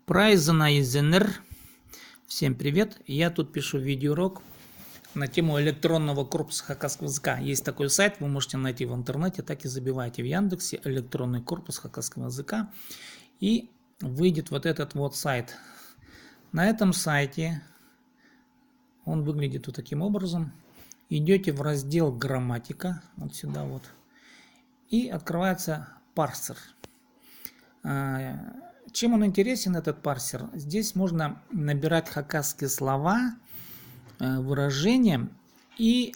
Прайзенайзенер. Всем привет. Я тут пишу видеоурок на тему электронного корпуса хакасского языка. Есть такой сайт, вы можете найти в интернете, так и забивайте в Яндексе электронный корпус хакасского языка. И выйдет вот этот вот сайт. На этом сайте он выглядит вот таким образом. Идете в раздел грамматика, вот сюда вот, и открывается парсер. Чем он интересен, этот парсер? Здесь можно набирать хакасские слова, выражения, и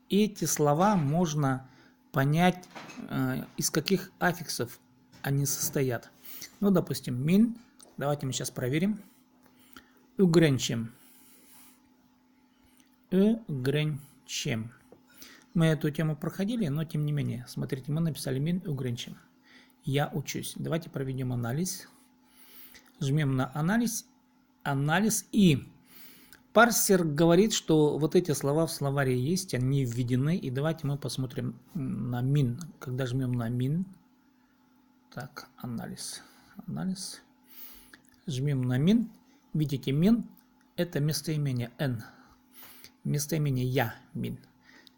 эти слова можно понять, из каких аффиксов они состоят. Ну, допустим, мин. Давайте мы сейчас проверим. Угренчем. Угренчем. Мы эту тему проходили, но тем не менее. Смотрите, мы написали мин угренчем. Я учусь. Давайте проведем анализ. Жмем на анализ. И парсер говорит, что вот эти слова в словаре есть, они введены. И давайте мы посмотрим на мин. Когда жмем на мин. Так, анализ. Жмем на мин. Видите, мин – это местоимение н. Местоимение я, мин.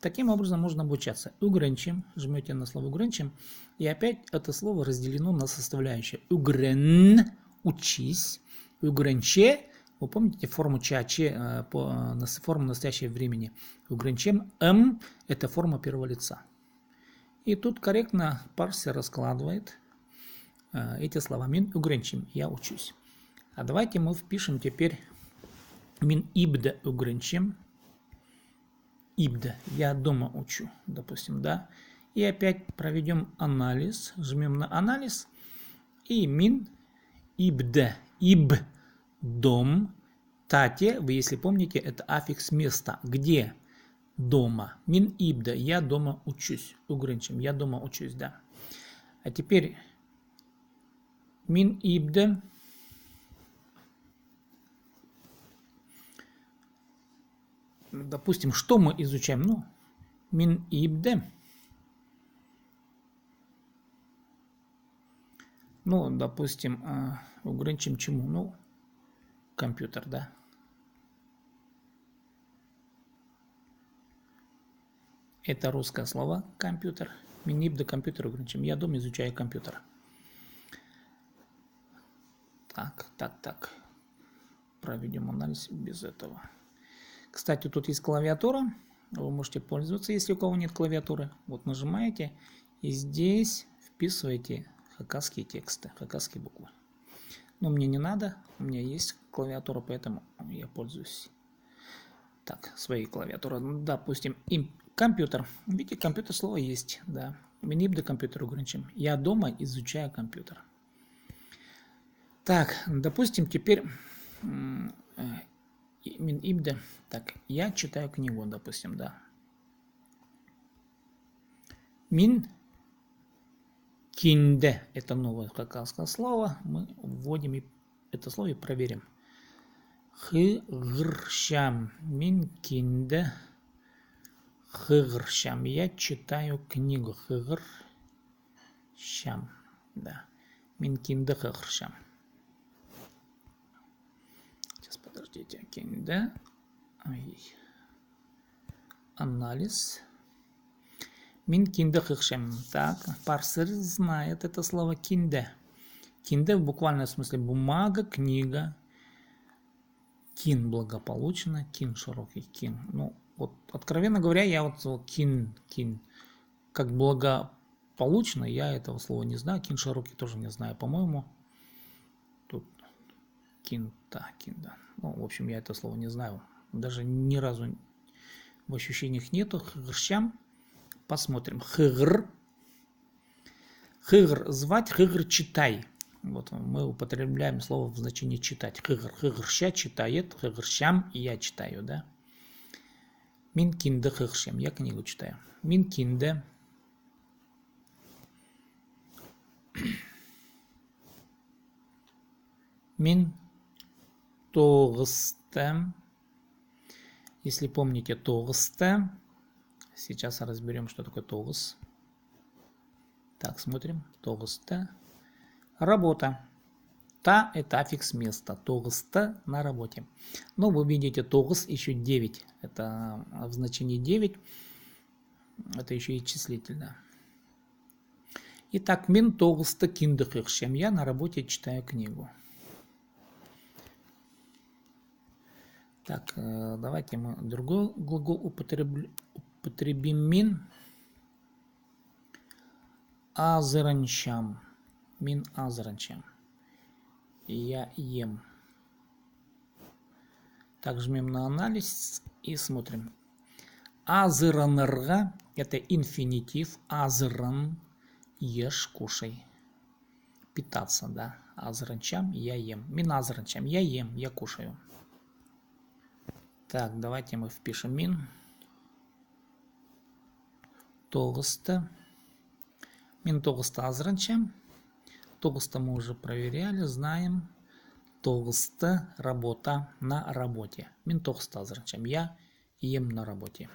Таким образом можно обучаться. Угренчем. Жмете на слово угренчем. И опять это слово разделено на составляющие. Угрен – учись. Угренче – вы помните форму ча-че, форму настоящего времени. Угренчем – это форма первого лица. И тут корректно парсер раскладывает эти слова. Мин угренчем. Я учусь. А давайте мы впишем теперь мин ибда угренчем. Ибда. Я дома учу, допустим, да. И опять проведем анализ. Жмем на анализ. И мин ибда. Иб. Дом. Тате. Вы, если помните, это аффикс места. Где? Дома. Мин ибда. Я дома учусь. Угренчем. Я дома учусь, да. А теперь мин ибда. Допустим, что мы изучаем? Ну, мин ибде. Ну, допустим, угренчем чему? Ну, компьютер, да. Это русское слово компьютер. Мин ибде компьютер угренчем. Я дома изучаю компьютер. Так. Проведем анализ без этого. Кстати, тут есть клавиатура. Вы можете пользоваться, если у кого нет клавиатуры. Вот нажимаете и здесь вписываете хакасские тексты, хакасские буквы. Но мне не надо, у меня есть клавиатура, поэтому я пользуюсь своей клавиатурой. Допустим, компьютер. Видите, компьютер слово есть, да. Минибда компьютер угренчем. Я дома изучаю компьютер. Так, допустим, теперь мин ибда. Так, я читаю книгу, допустим, да. Мин кинде. Это новое хакасское слово. Мы вводим это слово и проверим. Хыгршам. Мин кинде. Хыгршам. Я читаю книгу. Хыгршам. Да. Мин кинде хыгршам. Сейчас, подождите. Кинде. Анализ. Мин кинде хыгршам. Так, парсер знает это слово кинде. Кинде в буквальном смысле бумага, книга. Кин благополучно, кин широкий, кин. Ну, вот, откровенно говоря, я вот кин, как благополучно, я этого слова не знаю. Кин широкий тоже не знаю, по-моему. Тут кин, да. Ну, в общем, я это слово не знаю. Даже ни разу в ощущениях нету. Хыгршам. Посмотрим. Хыгр. Хыгр звать, хыгр читай. Вот мы употребляем слово в значении читать. Хыгр. Хыгрща читает, хыгрщам я читаю, да. Мин кинде хыгрщам. Я книгу читаю. Мин кинде. Мин тогсте. Если помните тогсте. Сейчас разберем, что такое тогс. Так, смотрим. Тогсте. Работа. Та – это аффикс места. Тогста на работе. Но вы видите, тогс еще 9. Это в значении 9. Это еще и числительное. Итак, мин тогста киндехершем. Я на работе читаю книгу. Так, давайте мы другой глагол употребим. Мин азранчам. Мин азранчам. Я ем. Так, жмем на анализ и смотрим. Азыранырга – это инфинитив. Азыран – ешь, кушай. Питаться, да. Азранчам – я ем. Мин азранчам – я ем, я кушаю. Так, давайте мы впишем мин. Тогста. Мин тогста азранчам. Тогста мы уже проверяли, знаем. Тогста – работа на работе. Мин тогста азранчам – я ем на работе.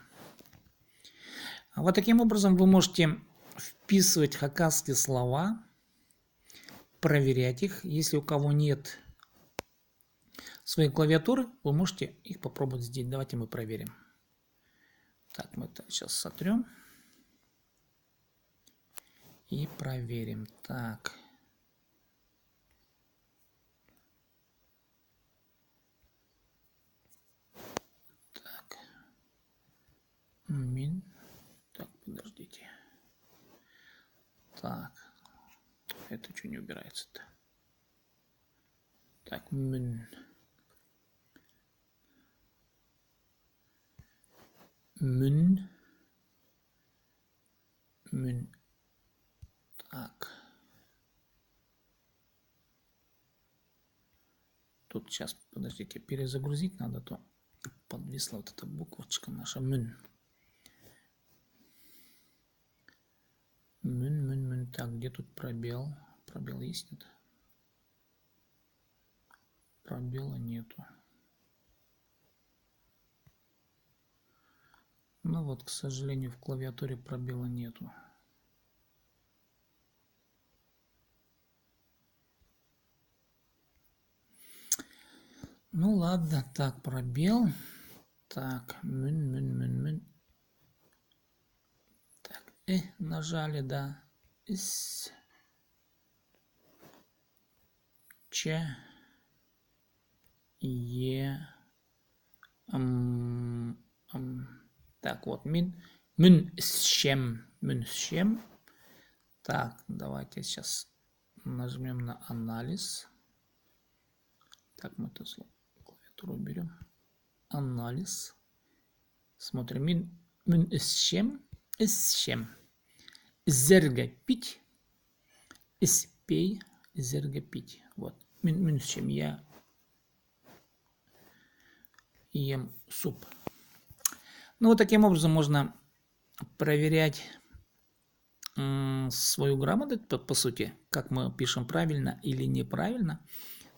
Вот таким образом вы можете вписывать хакасские слова, проверять их. Если у кого нет своей клавиатуры, вы можете их попробовать здесь. Давайте мы проверим. Так, мы это сейчас сотрем. И проверим. Так. Так. Мин. Так, подождите. Так. Это что не убирается-то? Так, мин. Мин. Мин. Так. Тут сейчас, подождите, перезагрузить надо, то подвисла вот эта буквочка наша. Мин. Мин. Так, где тут пробел? Пробел есть, нет? Пробела нету. Ну вот, к сожалению, в клавиатуре пробела нету. Ну ладно, так, пробел. Так, мин. Так, нажали, да. Ч. Так, вот, мюншем. Так, давайте сейчас нажмем на анализ. Так, мы это слово, клавиатуру берем. Анализ. Смотрим. Мюншем. Зерга пить. Испей. Зерга пить. Вот. Мюншем. Я ем суп. Ну, вот таким образом можно проверять свою грамоту, по сути, как мы пишем правильно или неправильно,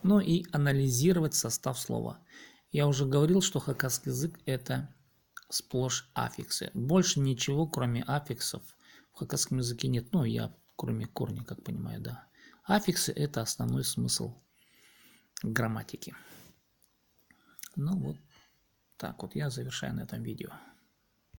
но и анализировать состав слова. Я уже говорил, что хакасский язык – это сплошь аффиксы. Больше ничего, кроме аффиксов, в хакасском языке нет. Ну, я кроме корня, как понимаю, да. Аффиксы – это основной смысл грамматики. Ну, вот так вот я завершаю на этом видео.